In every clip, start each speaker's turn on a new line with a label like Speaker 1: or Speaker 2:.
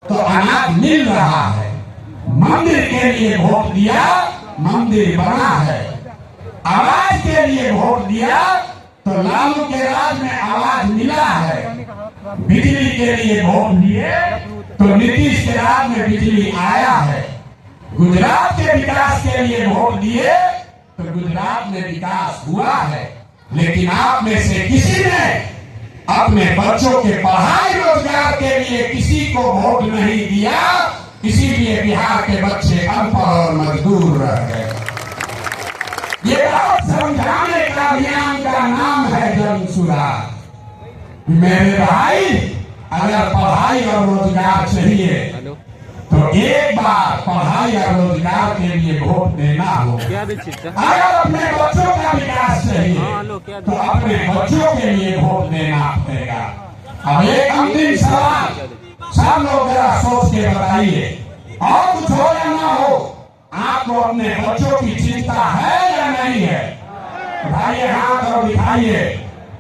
Speaker 1: तो अनाज मिल रहा है। मंदिर के लिए वोट दिया, मंदिर बना है। आवाज के लिए वोट दिया तो लालू के राज में आवाज मिला है। बिजली के लिए वोट दिए तो नीतीश के राज में बिजली आया है। गुजरात के विकास के लिए वोट दिए तो गुजरात में विकास हुआ है। लेकिन आप में से किसी ने अपने बच्चों के पढ़ाई रोजगार के लिए किसी को वोट नहीं दिया, इसीलिए बिहार के बच्चे अनपढ़ और मजदूर रह गए। ये बात समझाने का अभियान का नाम है जन सुराज। मेरे भाई, अगर पढ़ाई और रोजगार चाहिए तो एक बार पढ़ाई और रोजगार के लिए वोट देना हो। अगर अपने बच्चों का विकास चाहिए तो अपने बच्चों के लिए वोट देना पड़ेगा। अब एक अंतिम सवाल, सब लोग जरा सोच के बताइए, और कुछ हो या ना हो, आपको अपने बच्चों की चिंता है या नहीं है? भाई हाथ और दिखाइए,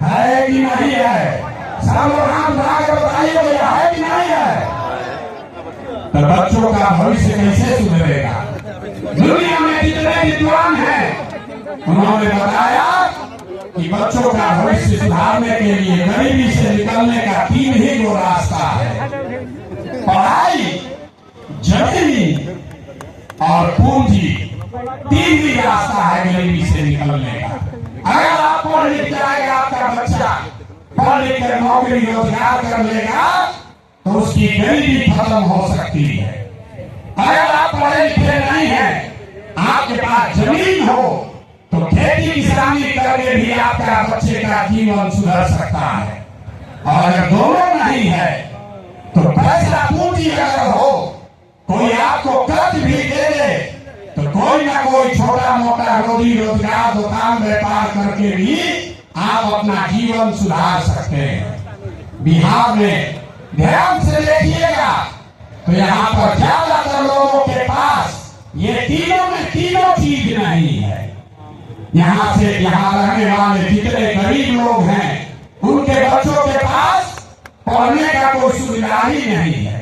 Speaker 1: है कि नहीं है? सब लोग हाथ बढ़ा कर बताइए भैया, है कि नहीं है? तो बच्चों का भविष्य कैसे सुधरेगा? दुनिया में जितने विद्वान हैं उन्होंने बताया कि बच्चों का भविष्य सुधारने के लिए गरीबी से निकलने का 3 ही गो रास्ता है: पढ़ाई, जमीन और पूंजी। 3 ही रास्ता है गरीबी से निकलने का। अगर आप पढ़ लिख जाएगा, आपका बच्चा पढ़ लिख कर नौकरी रोजगार कर लेगा तो उसकी गरीबी खत्म हो सकती है। अगर आप पढ़े लिखे नहीं हैं, आपके पास जमीन हो तो खेती किसानी करके भी आपका बच्चे का जीवन सुधर सकता है। और अगर दोनों नहीं है तो पैसा पूंजी अगर हो, कोई आपको कर्ज भी दे दे तो कोई ना कोई छोटा मोटा रोजी रोजगार दुकान व्यापार करके भी आप अपना जीवन सुधार सकते हैं। बिहार में ध्यान से देखिएगा तो यहाँ पर ज्यादातर लोगों के पास ये तीनों चीज नहीं है। यहाँ से यहाँ रहने वाले जितने गरीब लोग हैं उनके बच्चों के पास पढ़ने का कोई सुविधा ही नहीं है।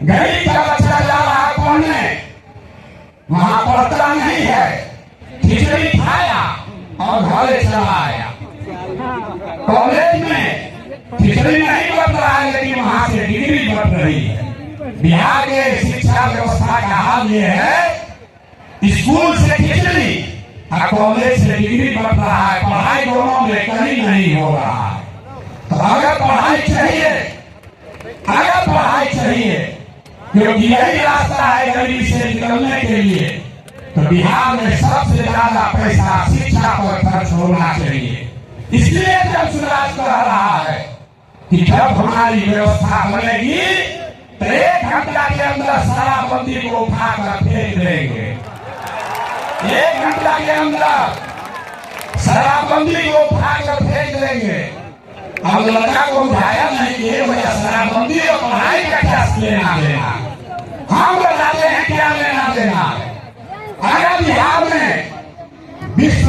Speaker 1: गरीब का बच्चा जा रहा है पढ़ने, वहां पढ़ता नहीं है, खिचड़ी खाया और घरे चला आया। कॉलेज में खिचड़ी नहीं बन रहा है लेकिन वहां से डिग्री बन रही है। बिहार के शिक्षा व्यवस्था का हाल ये है, स्कूल से खिचड़ी और कॉलेज से डिग्री बन रहा है। पढ़ाई दोनों में कहीं नहीं हो रहा है। तो अगर पढ़ाई चाहिए क्योंकि यही रास्ता है गरीबी से निकलने के लिए, तो बिहार में सबसे ज्यादा पैसा शिक्षा पर खर्च होना चाहिए। इसलिए जन सुराज कह रहा है कि जब हमारी व्यवस्था बनेगी तो 1 घंटा के अंदर शराबबंदी को उठाकर फेंक देंगे। 1 घंटा के अंदर शराबबंदी को उठाकर फेंक देंगे। अब लड़का को बुझाया नहीं कि भैया शराबबंदी और पढ़ाई का क्या लेना देना, हम बताते हैं क्या लेना देना। अगर बिहार में विश्व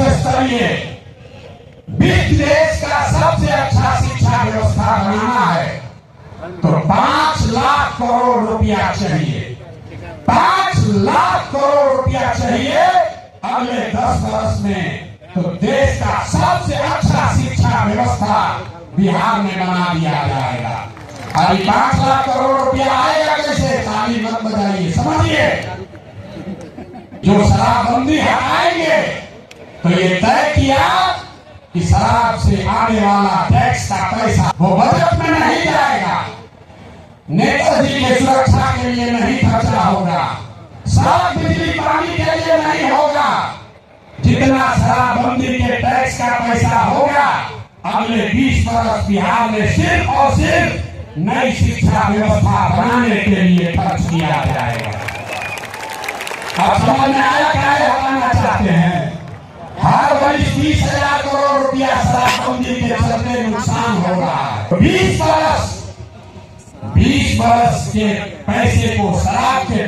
Speaker 1: देश का सबसे अच्छा शिक्षा व्यवस्था बनाना है तो 5 लाख करोड़ रुपया चाहिए। 5 लाख करोड़ रुपया चाहिए अगले 10 वर्ष में, तो देश का सबसे अच्छा शिक्षा व्यवस्था बिहार में बना दिया जाएगा। अभी 5 लाख करोड़ रुपया आएगा कैसे? ताली मत बजाइए, समझिए। जो शराबबंदी हटाएंगे तो ये तय किया कि शराब से आने वाला टैक्स का पैसा वो बजट में नहीं जाएगा, नेताजी की सुरक्षा के लिए नहीं खर्चा होगा, सड़क बिजली पानी के लिए नहीं होगा। जितना शराबबंदी के टैक्स का पैसा होगा अगले 20 वर्ष बिहार में सिर्फ और सिर्फ नई शिक्षा व्यवस्था बनाने के लिए खर्च किया जाएगा। अब समझ में आया क्या बताना चाहते हैं? हर वर्ष 20,000 करोड़ रुपया शराबबंदी के चलते नुकसान हो रहा है। 20 वर्ष के पैसे को शराब के